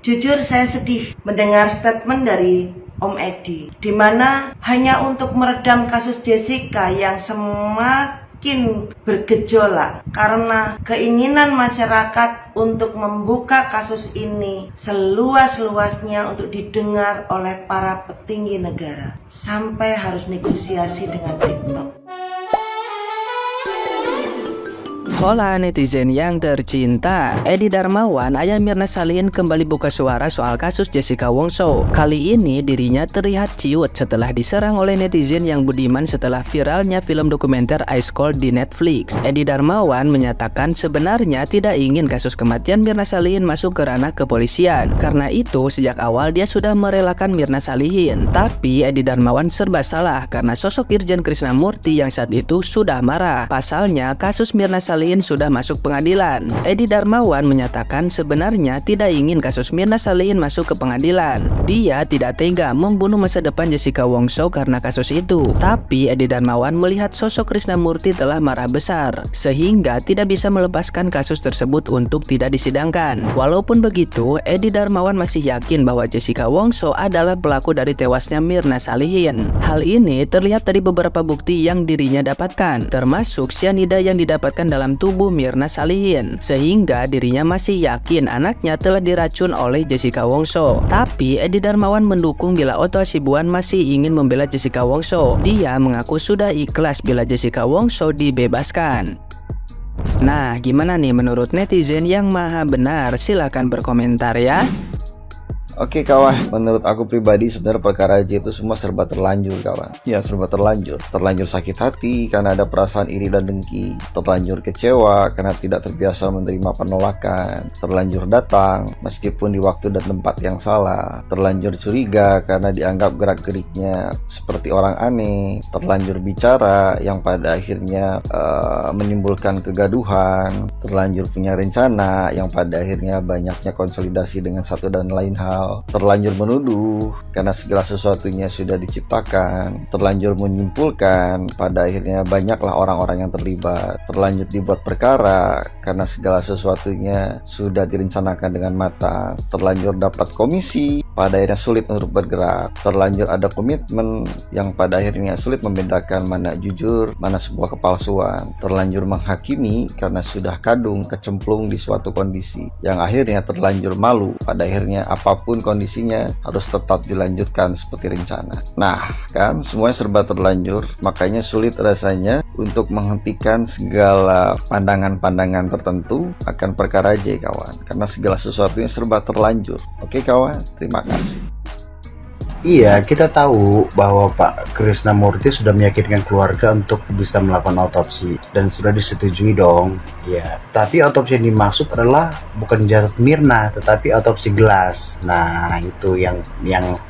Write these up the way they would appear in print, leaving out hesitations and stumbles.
Jujur saya sedih mendengar statement dari Om Edi, di mana hanya untuk meredam kasus Jessica yang semakin bergejolak karena keinginan masyarakat untuk membuka kasus ini seluas-luasnya untuk didengar oleh para petinggi negara, sampai harus negosiasi dengan TikTok. Hola netizen yang tercinta, Edi Darmawan, ayah Mirna Salihin kembali buka suara soal kasus Jessica Wongso. Kali ini dirinya terlihat ciut setelah diserang oleh netizen yang budiman setelah viralnya film dokumenter Ice Cold di Netflix. Edi Darmawan menyatakan sebenarnya tidak ingin kasus kematian Mirna Salihin masuk ke ranah kepolisian. Karena itu sejak awal dia sudah merelakan Mirna Salihin. Tapi Edi Darmawan serba salah karena sosok Irjen Krisnamurti yang saat itu sudah marah. Pasalnya kasus Mirna Salihin sudah masuk pengadilan. Edi Darmawan menyatakan sebenarnya tidak ingin kasus Mirna Salihin masuk ke pengadilan. Dia tidak tega membunuh masa depan Jessica Wongso karena kasus itu. Tapi Edi Darmawan melihat sosok Krisnamurti telah marah besar, sehingga tidak bisa melepaskan kasus tersebut untuk tidak disidangkan. Walaupun begitu, Edi Darmawan masih yakin bahwa Jessica Wongso adalah pelaku dari tewasnya Mirna Salihin. Hal ini terlihat dari beberapa bukti yang dirinya dapatkan, termasuk cyanida yang didapatkan dalam tubuh Mirna Salihin, sehingga dirinya masih yakin anaknya telah diracun oleh Jessica Wongso. Tapi Edi Darmawan mendukung bila Otto Hasibuan masih ingin membela Jessica Wongso. Dia mengaku sudah ikhlas bila Jessica Wongso dibebaskan. Nah, gimana nih menurut netizen yang maha benar? Silahkan berkomentar ya. Oke kawan, menurut aku pribadi sebenarnya perkara J itu semua serba terlanjur kawan. Ya serba terlanjur. Terlanjur sakit hati karena ada perasaan iri dan dengki. Terlanjur kecewa karena tidak terbiasa menerima penolakan. Terlanjur datang meskipun di waktu dan tempat yang salah. Terlanjur curiga karena dianggap gerak-geriknya seperti orang aneh. Terlanjur bicara yang pada akhirnya menimbulkan kegaduhan. Terlanjur punya rencana yang pada akhirnya banyaknya konsolidasi dengan satu dan lain hal. Terlanjur menuduh karena segala sesuatunya sudah diciptakan. Terlanjur menyimpulkan pada akhirnya banyaklah orang-orang yang terlibat. Terlanjur dibuat perkara karena segala sesuatunya sudah direncanakan dengan matang. Terlanjur dapat komisi, pada akhirnya sulit untuk bergerak. Terlanjur ada komitmen yang pada akhirnya sulit membedakan mana jujur, mana sebuah kepalsuan. Terlanjur menghakimi karena sudah kadung kecemplung di suatu kondisi yang akhirnya terlanjur malu. Pada akhirnya apapun kondisinya harus tetap dilanjutkan seperti rencana. Nah kan semuanya serba terlanjur, makanya sulit rasanya untuk menghentikan segala pandangan-pandangan tertentu akan perkara J kawan, karena segala sesuatunya serba terlanjur. Oke kawan, terima kasih. Iya, kita tahu bahwa Pak Krisnamurti sudah meyakinkan keluarga untuk bisa melakukan otopsi dan sudah disetujui dong. Ya, tapi otopsi yang dimaksud adalah bukan jasad Mirna, tetapi otopsi gelas. Nah, itu yang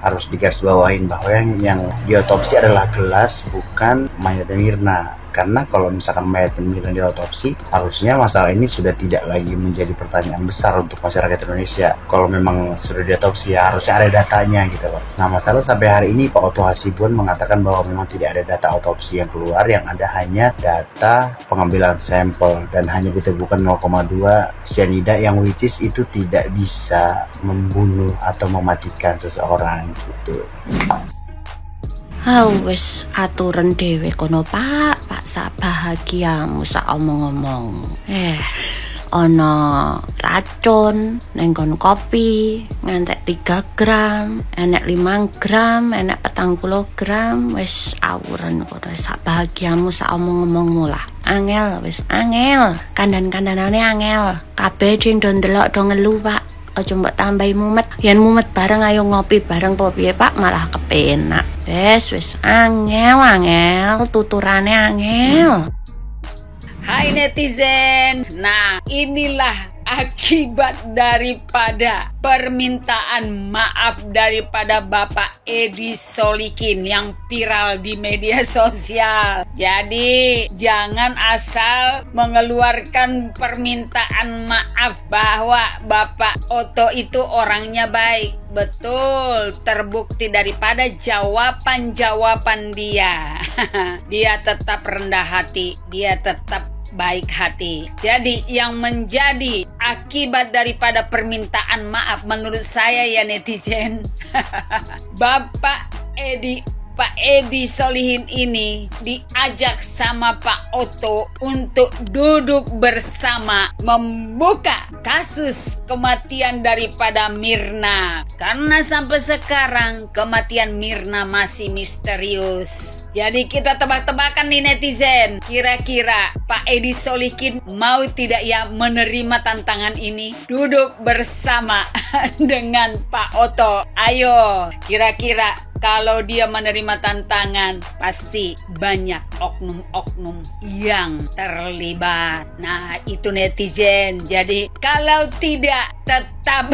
harus digarisbawahin bahwa yang diotopsi adalah gelas, bukan mayatnya Mirna. Karena kalau misalkan mayat Mirna diotopsi, harusnya masalah ini sudah tidak lagi menjadi pertanyaan besar untuk masyarakat Indonesia. Kalau memang sudah diotopsi ya harusnya ada datanya gitu loh. Nah masalah sampai hari ini Pak Otto Hasibuan mengatakan bahwa memang tidak ada data otopsi yang keluar, yang ada hanya data pengambilan sampel dan hanya ditemukan 0,2 cyanida yang which is itu tidak bisa membunuh atau mematikan seseorang gitu. Wis aturan dhewe kono Pak sak bahagiamu sak omong-omong. Ono racun ning kon kopi ngantek 3 gram, enek 5 gram, enek 40 gram, wis awuren kono sak bahagiamu sak omong-omongmu lah. Angel wis angel, kandan-kandanane angel. Kabeh sing do ndelok do ngelu Pak. Aja mbok tambahi mumet. Yen mumet bareng ayo ngopi bareng po piye Pak, malah kepenak. Wis angel, tuturane angel. Hai netizen, nah inilah akibat daripada permintaan maaf daripada Bapak Edi Solikin yang viral di media sosial. Jadi jangan asal mengeluarkan permintaan maaf bahwa Bapak Otto itu orangnya baik. Betul, terbukti daripada jawaban-jawaban dia. Dia tetap rendah hati, dia tetap baik hati. Jadi yang menjadi akibat daripada permintaan maaf menurut saya ya netizen, Pak Edi Solihin ini diajak sama Pak Otto untuk duduk bersama membuka kasus kematian daripada Mirna. Karena sampai sekarang kematian Mirna masih misterius. Jadi kita tebak-tebakan nih netizen, kira-kira Pak Edi Solihin mau tidak ya menerima tantangan ini? Duduk bersama dengan Pak Otto. Ayo, kira-kira kalau dia menerima tantangan, pasti banyak oknum-oknum yang terlibat. Nah, itu netizen. Jadi, kalau tidak tetap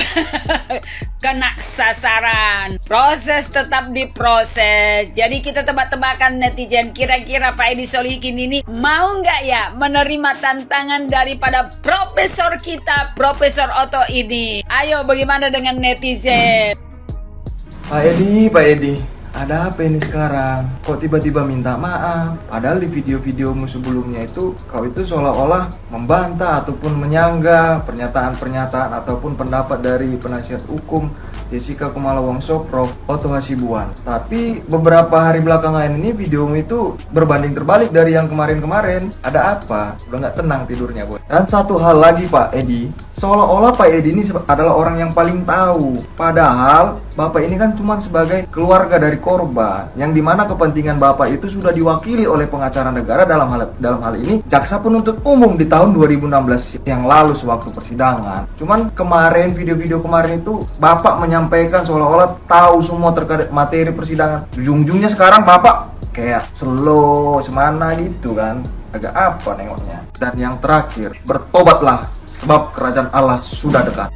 kena sasaran. Proses tetap diproses. Jadi, kita tebak-tebakan netizen. Kira-kira Pak Edi Solihin ini mau nggak ya menerima tantangan daripada profesor kita, Profesor Otto ini? Ayo, bagaimana dengan netizen? Pak Edi, ada apa ini sekarang? Kok tiba-tiba minta maaf? Padahal di video-videomu sebelumnya itu, kau itu seolah-olah membantah ataupun menyanggah pernyataan-pernyataan ataupun pendapat dari penasihat hukum Jessica Kumala Wongso, Prof. Otto Hasibuan. Tapi beberapa hari belakangan ini videomu itu berbanding terbalik dari yang kemarin-kemarin. Ada apa? Udah nggak tenang tidurnya, boy. Dan satu hal lagi Pak Edi, seolah-olah Pak Edi ini adalah orang yang paling tahu. Padahal Bapak ini kan cuma sebagai keluarga dari korban, yang dimana kepentingan Bapak itu sudah diwakili oleh pengacara negara dalam hal ini jaksa penuntut umum di tahun 2016 yang lalu sewaktu persidangan. Cuman kemarin video-video kemarin itu Bapak menyampaikan seolah-olah tahu semua terkait materi persidangan. Ujung-ujungnya sekarang Bapak kayak slow semana gitu kan, agak apa nengoknya. Dan yang terakhir, bertobatlah sebab kerajaan Allah sudah dekat.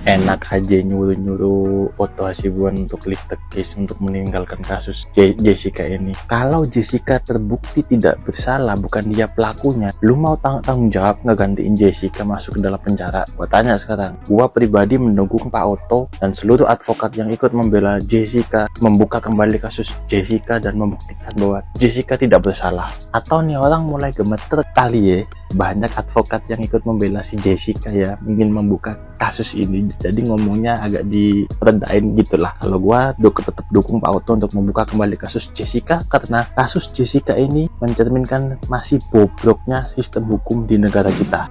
Enak aja nyuruh-nyuruh Otto Hasibuan untuk lift the case, untuk meninggalkan kasus Jessica ini. Kalau Jessica terbukti tidak bersalah, bukan dia pelakunya, lu mau tanggung jawab ngegantiin Jessica masuk ke dalam penjara? Gua tanya sekarang. Gua pribadi mendukung Pak Otto dan seluruh advokat yang ikut membela Jessica, membuka kembali kasus Jessica dan membuktikan bahwa Jessica tidak bersalah. Atau nih orang mulai gemeter kali ya, banyak advokat yang ikut membela si Jessica ya, ingin membuka kasus ini, jadi ngomongnya agak diredain gitulah. Kalau gua tetap dukung Pak Otto untuk membuka kembali kasus Jessica, karena kasus Jessica ini mencerminkan masih bobroknya sistem hukum di negara kita.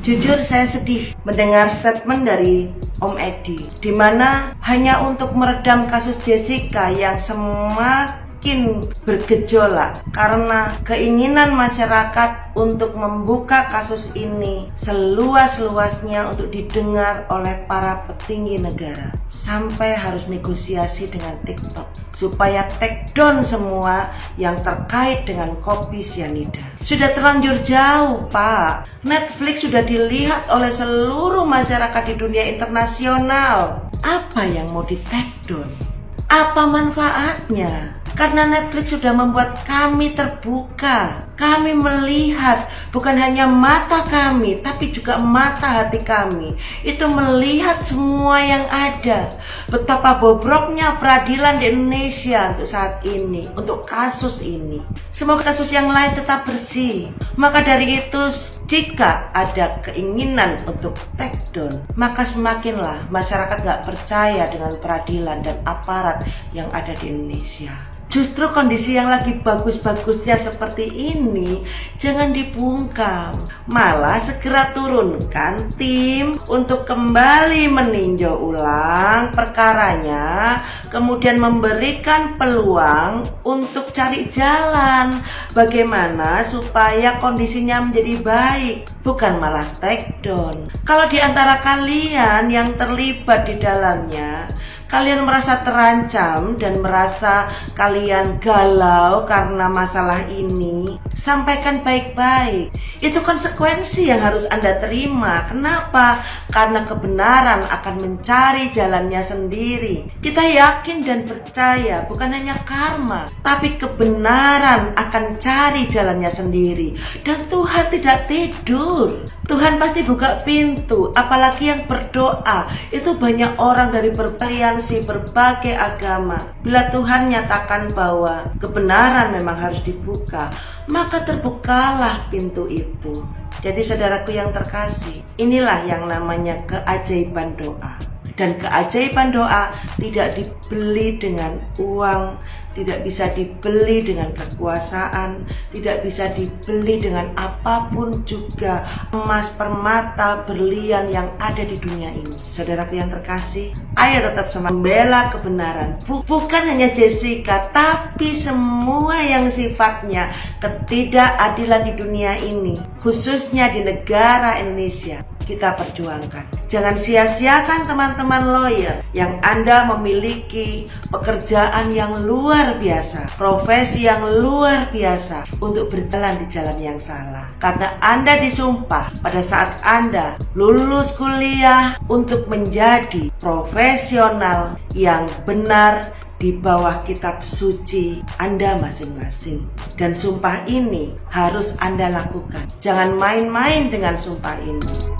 Jujur saya sedih mendengar statement dari Om Edi, di mana hanya untuk meredam kasus Jessica yang semakin bergejolak karena keinginan masyarakat untuk membuka kasus ini seluas-luasnya untuk didengar oleh para petinggi negara, sampai harus negosiasi dengan TikTok supaya take down semua yang terkait dengan kopi sianida. Sudah terlanjur jauh, Pak. Netflix sudah dilihat oleh seluruh masyarakat di dunia internasional. Apa yang mau di take down? Apa manfaatnya? Karena Netflix sudah membuat kami terbuka. Kami melihat, bukan hanya mata kami, tapi juga mata hati kami. Itu melihat semua yang ada. Betapa bobroknya peradilan di Indonesia untuk saat ini, untuk kasus ini. Semoga kasus yang lain tetap bersih. Maka dari itu, jika ada keinginan untuk take down, maka semakinlah masyarakat gak percaya dengan peradilan dan aparat yang ada di Indonesia. Justru kondisi yang lagi bagus-bagusnya seperti ini jangan dibungkam, malah segera turunkan tim untuk kembali meninjau ulang perkaranya, kemudian memberikan peluang untuk cari jalan bagaimana supaya kondisinya menjadi baik, bukan malah take down. Kalau di antara kalian yang terlibat di dalamnya, kalian merasa terancam dan merasa kalian galau karena masalah ini, sampaikan baik-baik. Itu konsekuensi yang harus Anda terima. Kenapa? Karena kebenaran akan mencari jalannya sendiri. Kita yakin dan percaya, bukan hanya karma, tapi kebenaran akan cari jalannya sendiri. Dan Tuhan tidak tidur. Tuhan pasti buka pintu, apalagi yang berdoa. Itu banyak orang dari berbagai agama. Bila Tuhan nyatakan bahwa kebenaran memang harus dibuka, maka terbukalah pintu itu. Jadi saudaraku yang terkasih, inilah yang namanya keajaiban doa. Dan keajaiban doa tidak dibeli dengan uang, tidak bisa dibeli dengan kekuasaan, tidak bisa dibeli dengan apapun juga, emas, permata, berlian yang ada di dunia ini. Saudaraku yang terkasih, ayo tetap semangat membela kebenaran. Bukan hanya Jessica, tapi semua yang sifatnya ketidakadilan di dunia ini, khususnya di negara Indonesia, kita perjuangkan. Jangan sia-siakan teman-teman lawyer yang Anda memiliki pekerjaan yang luar biasa, profesi yang luar biasa untuk berjalan di jalan yang salah. Karena Anda disumpah pada saat Anda lulus kuliah untuk menjadi profesional yang benar di bawah kitab suci Anda masing-masing. Dan sumpah ini harus Anda lakukan. Jangan main-main dengan sumpah ini.